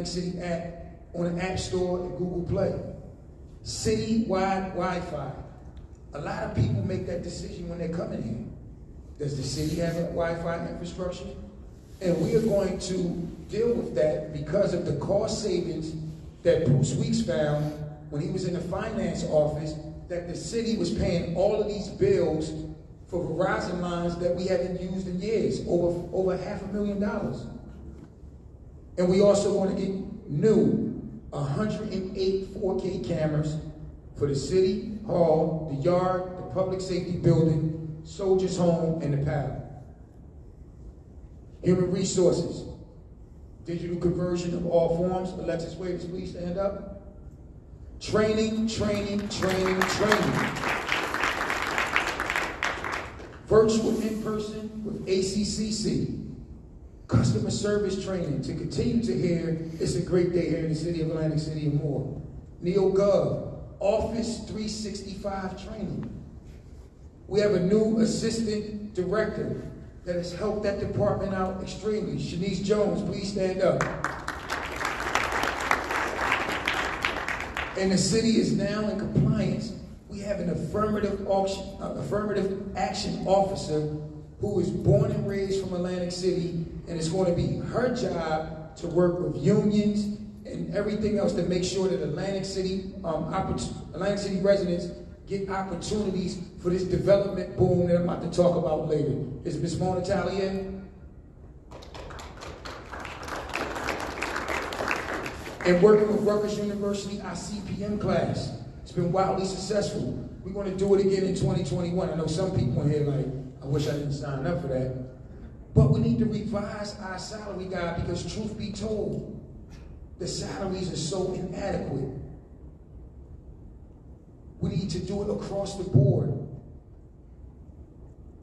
Atlantic City app on the App Store and Google Play. City-wide Wi-Fi. A lot of people make that decision when they're coming here. Does the city have a Wi-Fi infrastructure? And we are going to deal with that because of the cost savings that Bruce Weeks found when he was in the finance office, that the city was paying all of these bills for Verizon lines that we haven't used in years, over $500,000. And we also want to get new 108 4K cameras for the city hall, the yard, the public safety building, Soldiers Home, and the palace. Human resources, digital conversion of all forms. Alexis Waiters, please stand up. Training. Virtual in-person with ACCC. Customer service training to continue to hear it's a great day here in the city of Atlantic City and more. NeoGov, Office 365 training. We have a new assistant director that has helped that department out extremely. Shanice Jones, please stand up. And the city is now in compliance. We have an affirmative action officer who is born and raised from Atlantic City, and it's going to be her job to work with unions and everything else to make sure that Atlantic City residents get opportunities for this development boom that I'm about to talk about later. Is Ms. Mona Talier? And working with Rutgers University, our CPM class. It's been wildly successful. We're going to do it again in 2021. I know some people in here like, I wish I didn't sign up for that. But we need to revise our salary guide because truth be told, the salaries are so inadequate. We need to do it across the board.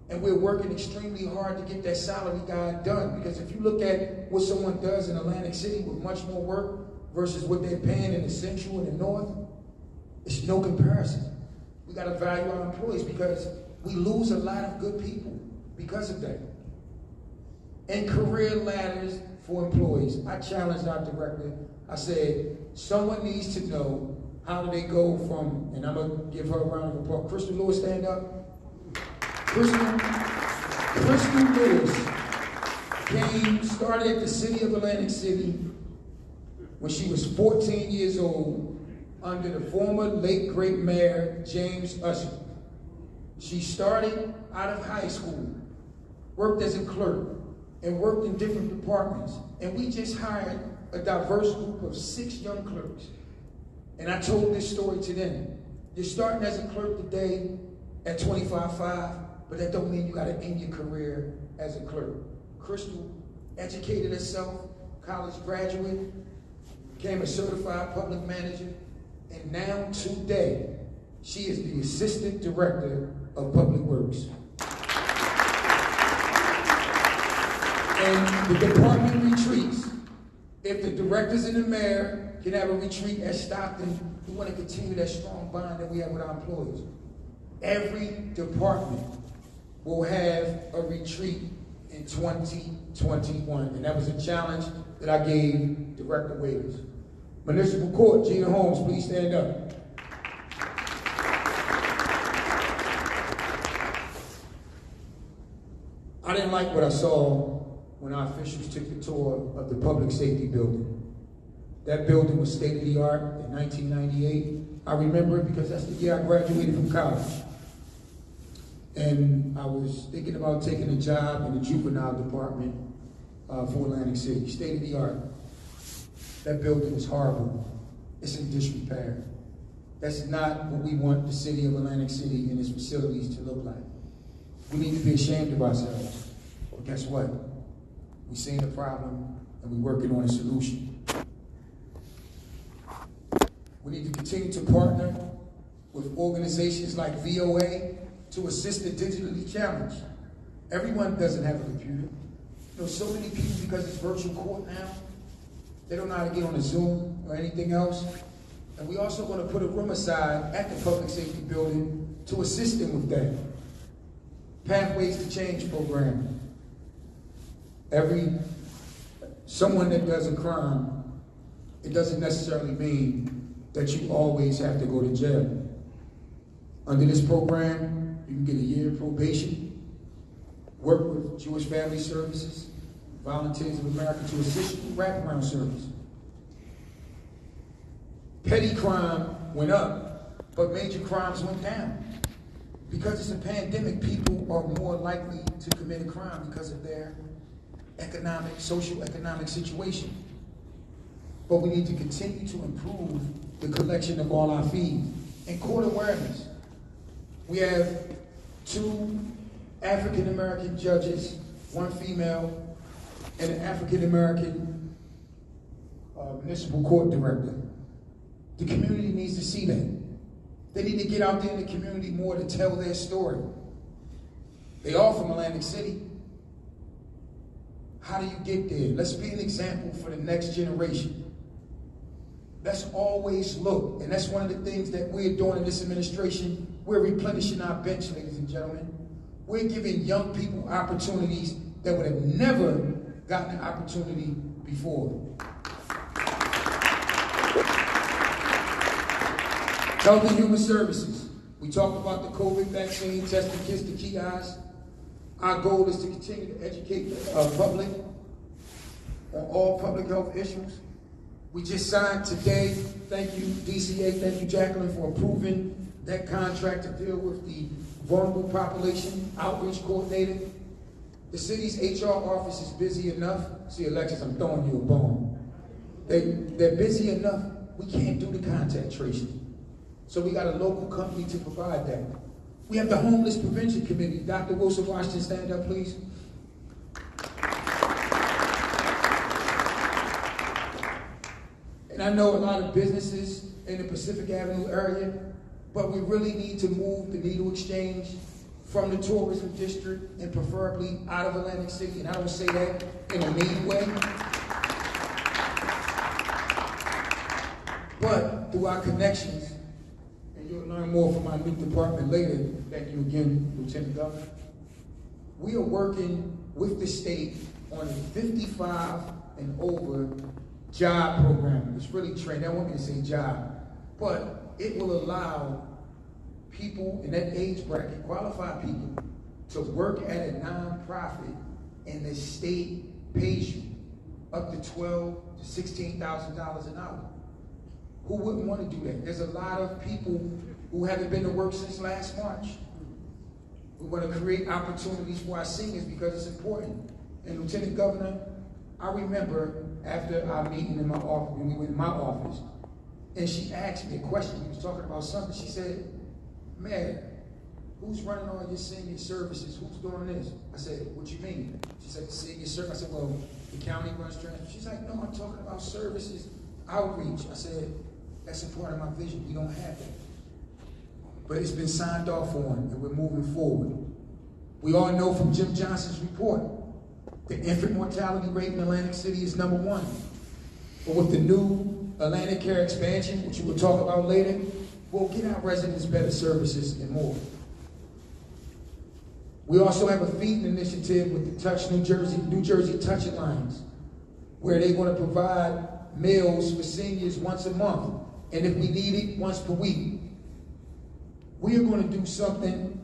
And we're working extremely hard to get that salary guide done, because if you look at what someone does in Atlantic City with much more work versus what they're paying in the Central and the North, it's no comparison. We got to value our employees because we lose a lot of good people because of that. And career ladders for employees. I challenged our director. I said, someone needs to know how do they go from, and I'm going to give her a round of applause. Crystal Lewis, stand up. Crystal Lewis started at the city of Atlantic City when she was 14 years old under the former late great mayor, James Usher. She started out of high school, worked as a clerk, and worked in different departments. And we just hired a diverse group of 6 young clerks. And I told this story to them. You're starting as a clerk today at 25.5, but that don't mean you got to end your career as a clerk. Crystal educated herself, college graduate, became a certified public manager, and now today, she is the assistant director of public works. And the department retreats. If the directors and the mayor can have a retreat at Stockton, we want to continue that strong bond that we have with our employees. Every department will have a retreat in 2021. And that was a challenge that I gave Director Waiters. Municipal Court, Gina Holmes, please stand up. I didn't like what I saw when our officials took the tour of the public safety building. That building was state-of-the-art in 1998. I remember it because that's the year I graduated from college. And I was thinking about taking a job in the juvenile department for Atlantic City, state-of-the-art. That building is horrible. It's in disrepair. That's not what we want the city of Atlantic City and its facilities to look like. We need to be ashamed of ourselves. But guess what? We've seen the problem and we're working on a solution. We need to continue to partner with organizations like VOA to assist the digitally challenged. Everyone doesn't have a computer. You know, so many people, because it's virtual court now, they don't know how to get on a Zoom or anything else. And we also want to put a room aside at the public safety building to assist them with that. Pathways to Change program. Someone that does a crime it doesn't necessarily mean that you always have to go to jail. Under this program, you can get a year of probation, work with Jewish Family Services, Volunteers of America to assist you with wraparound service. Petty crime went up, but major crimes went down. Because it's a pandemic, people are more likely to commit a crime because of their social economic situation. But we need to continue to improve the collection of all our fees and court awareness. We have 2 African American judges, 1 female, and an African American municipal court director. The community needs to see that. They need to get out there in the community more to tell their story. They all from Atlantic City. How do you get there? Let's be an example for the next generation. Let's always look, and that's one of the things that we're doing in this administration. We're replenishing our bench, ladies and gentlemen. We're giving young people opportunities that would have never gotten an opportunity before. Health and Human Services. We talked about the COVID vaccine, testing kits, the kiosks. Our goal is to continue to educate the public on all public health issues. We just signed today, thank you DCA, thank you Jacqueline for approving that contract to deal with the vulnerable population outreach coordinator. The city's HR office is busy enough. See, Alexis, I'm throwing you a bone. They're busy enough, we can't do the contact tracing. So we got a local company to provide that. We have the Homeless Prevention Committee. Dr. Wilson Washington, stand up, please. And I know a lot of businesses in the Pacific Avenue area, but we really need to move the Needle Exchange from the tourism district and preferably out of Atlantic City. And I don't say that in a mean way. But through our connections, and you'll learn more from our new department later. Thank you again, Lieutenant Governor. We are working with the state on a 55 and over job program. It's really training. I want me to say job, but it will allow people in that age bracket, qualified people, to work at a nonprofit and the state pays you up to $12,000 to $16,000 an hour. Who wouldn't want to do that? There's a lot of people who haven't been to work since last March. We want to create opportunities for our seniors because it's important. And Lieutenant Governor, I remember after our meeting in my office, when we went in my office, and she asked me a question. He was talking about something. She said, "Mayor, who's running all your senior services? Who's doing this?" I said, "What you mean?" She said, "The senior service." I said, "Well, the county runs transport." She's like, "No, I'm talking about services, outreach." I said, "That's a part of my vision. We don't have that." But it's been signed off on, and we're moving forward. We all know from Jim Johnson's report, the infant mortality rate in Atlantic City is #1. But with the new Atlantic Care expansion, which we will talk about later, we'll get our residents better services and more. We also have a feeding initiative with the Touch New Jersey Touch Alliance, where they want to provide meals for seniors once a month, and if we need it, once per week. We are going to do something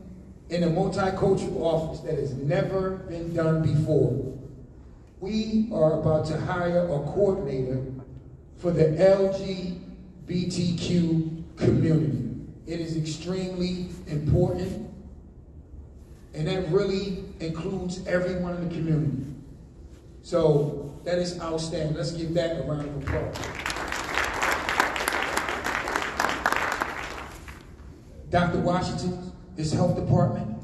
in a multicultural office that has never been done before. We are about to hire a coordinator for the LGBTQ community. It is extremely important, and that really includes everyone in the community. So that is outstanding. Let's give that a round of applause. Dr. Washington, his health department,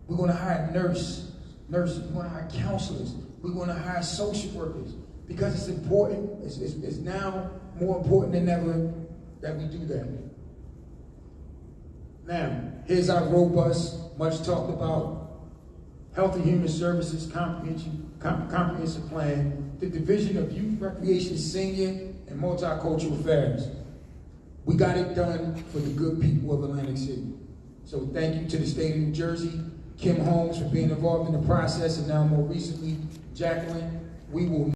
we're going to hire nurses, we're going to hire counselors, we're going to hire social workers, because it's important, it's now more important than ever that we do that. Now, here's our robust, much talked about Health and Human Services comprehensive plan, the Division of Youth, Recreation, Senior, and Multicultural Affairs. We got it done for the good people of Atlantic City. So thank you to the state of New Jersey, Kim Holmes for being involved in the process, and now more recently, Jacqueline. We will